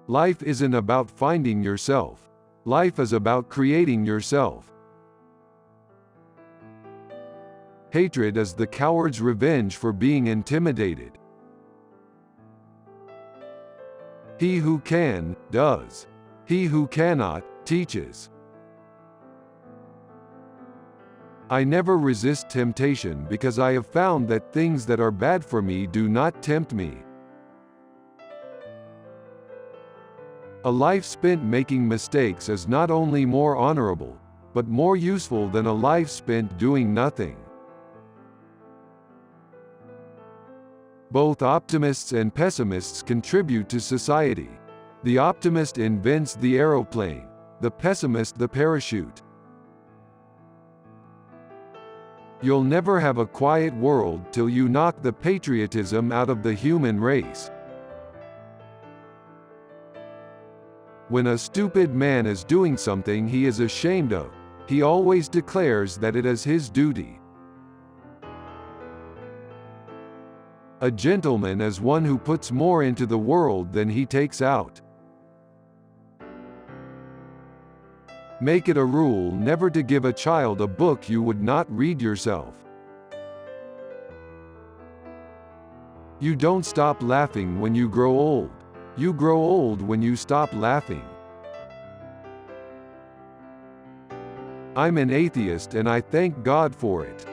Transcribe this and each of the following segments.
Life isn't about finding yourself. Life is about creating yourself. Hatred is the coward's revenge for being intimidated. He who can, does. He who cannot, teaches. I never resist temptation because I have found that things that are bad for me do not tempt me. A life spent making mistakes is not only more honorable, but more useful than a life spent doing nothing. Both optimists and pessimists contribute to society. The optimist invents the aeroplane, the pessimist the parachute. You'll never have a quiet world till you knock the patriotism out of the human race. When a stupid man is doing something he is ashamed of, he always declares that it is his duty. A gentleman is one who puts more into the world than he takes out. Make it a rule never to give a child a book you would not read yourself. You don't stop laughing when you grow old. You grow old when you stop laughing. I'm an atheist and I thank God for it.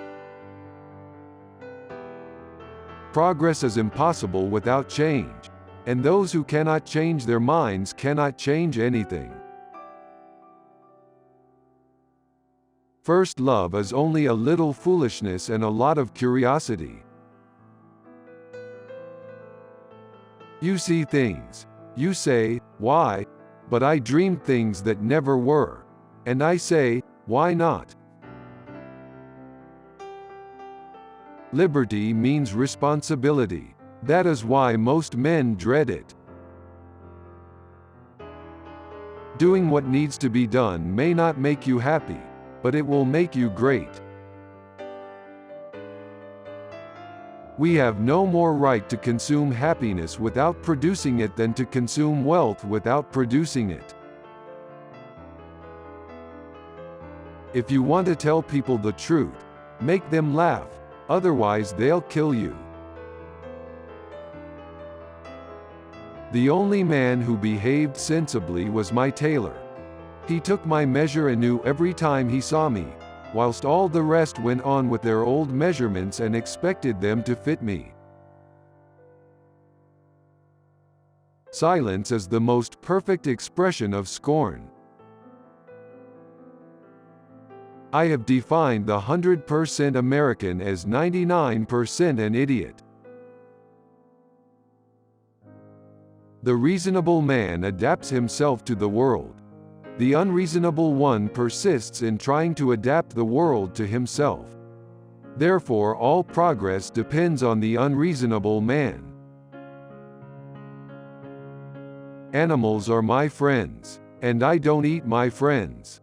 Progress is impossible without change, and those who cannot change their minds cannot change anything. First love is only a little foolishness and a lot of curiosity. You see things. You say, why? But I dream things that never were. And I say, why not? Liberty means responsibility. That is why most men dread it. Doing what needs to be done may not make you happy, but it will make you great. We have no more right to consume happiness without producing it than to consume wealth without producing it. If you want to tell people the truth, make them laugh, otherwise they'll kill you. The only man who behaved sensibly was my tailor. He took my measure anew every time he saw me, whilst all the rest went on with their old measurements and expected them to fit me. Silence is the most perfect expression of scorn. I have defined the 100% American as 99% an idiot. The reasonable man adapts himself to the world. The unreasonable one persists in trying to adapt the world to himself. Therefore, all progress depends on the unreasonable man. Animals are my friends, and I don't eat my friends.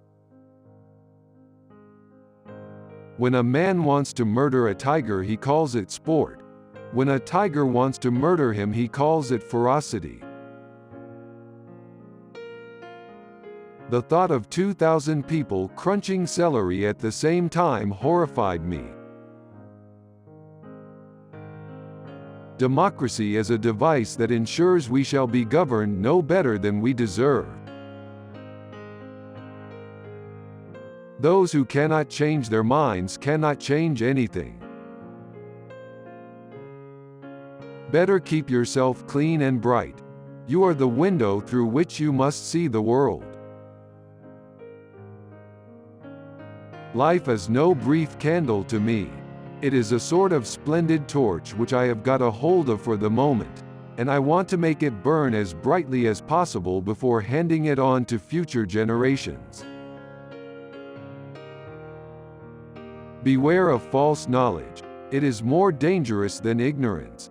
When a man wants to murder a tiger, he calls it sport. When a tiger wants to murder him, he calls it ferocity. The thought of 2,000 people crunching celery at the same time horrified me. Democracy is a device that ensures we shall be governed no better than we deserve. Those who cannot change their minds cannot change anything. Better keep yourself clean and bright. You are the window through which you must see the world. Life is no brief candle to me. It is a sort of splendid torch which I have got a hold of for the moment, and I want to make it burn as brightly as possible before handing it on to future generations. Beware of false knowledge. It is more dangerous than ignorance.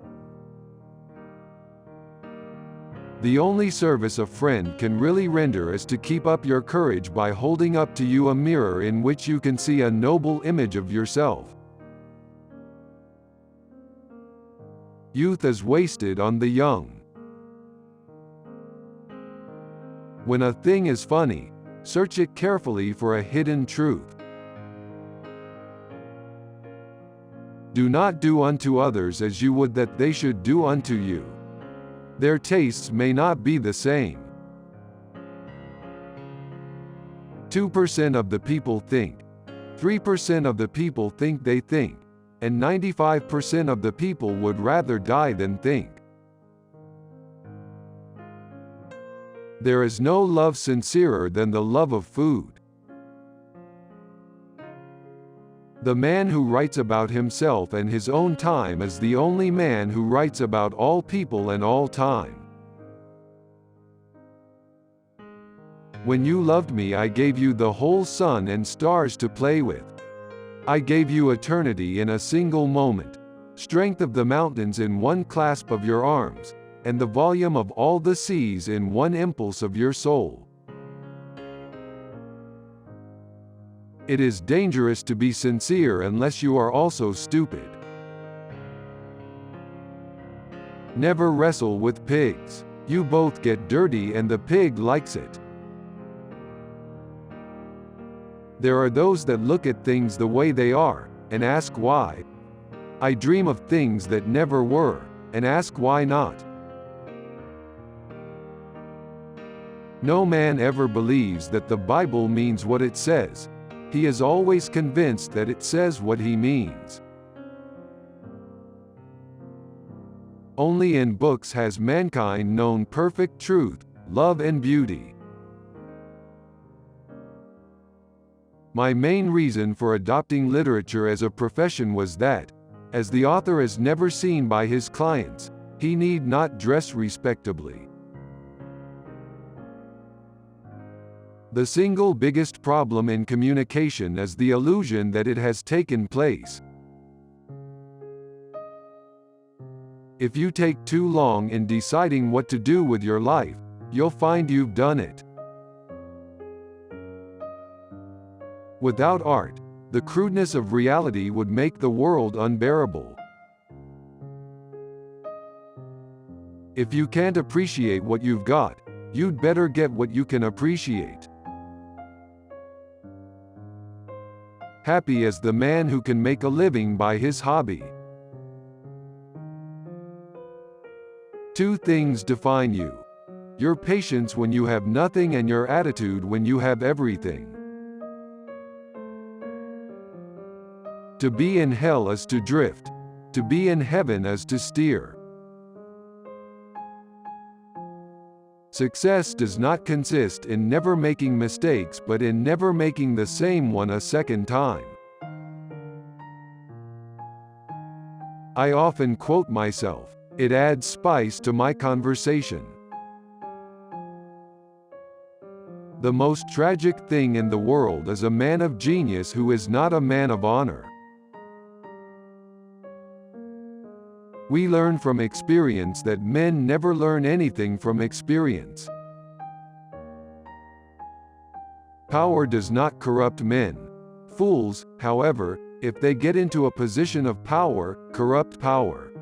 The only service a friend can really render is to keep up your courage by holding up to you a mirror in which you can see a noble image of yourself. Youth is wasted on the young. When a thing is funny, search it carefully for a hidden truth. Do not do unto others as you would that they should do unto you. Their tastes may not be the same. 2% of the people think. 3% of the people think they think. And 95% of the people would rather die than think. There is no love sincerer than the love of food. The man who writes about himself and his own time is the only man who writes about all people and all time. When you loved me, I gave you the whole sun and stars to play with. I gave you eternity in a single moment, strength of the mountains in one clasp of your arms, and the volume of all the seas in one impulse of your soul. It is dangerous to be sincere unless you are also stupid. Never wrestle with pigs. You both get dirty and the pig likes it. There are those that look at things the way they are, and ask why. I dream of things that never were, and ask why not. No man ever believes that the Bible means what it says. He is always convinced that it says what he means. Only in books has mankind known perfect truth, love and beauty. My main reason for adopting literature as a profession was that, as the author is never seen by his clients, he need not dress respectably. The single biggest problem in communication is the illusion that it has taken place. If you take too long in deciding what to do with your life, you'll find you've done it. Without art, the crudeness of reality would make the world unbearable. If you can't appreciate what you've got, you'd better get what you can appreciate. Happy is the man who can make a living by his hobby. Two things define you: your patience when you have nothing and your attitude when you have everything. To be in hell is to drift. To be in heaven is to steer. Success does not consist in never making mistakes but in never making the same one a second time. I often quote myself. It adds spice to my conversation. The most tragic thing in the world is a man of genius who is not a man of honor. We learn from experience that men never learn anything from experience. Power does not corrupt men. Fools, however, if they get into a position of power, corrupt power.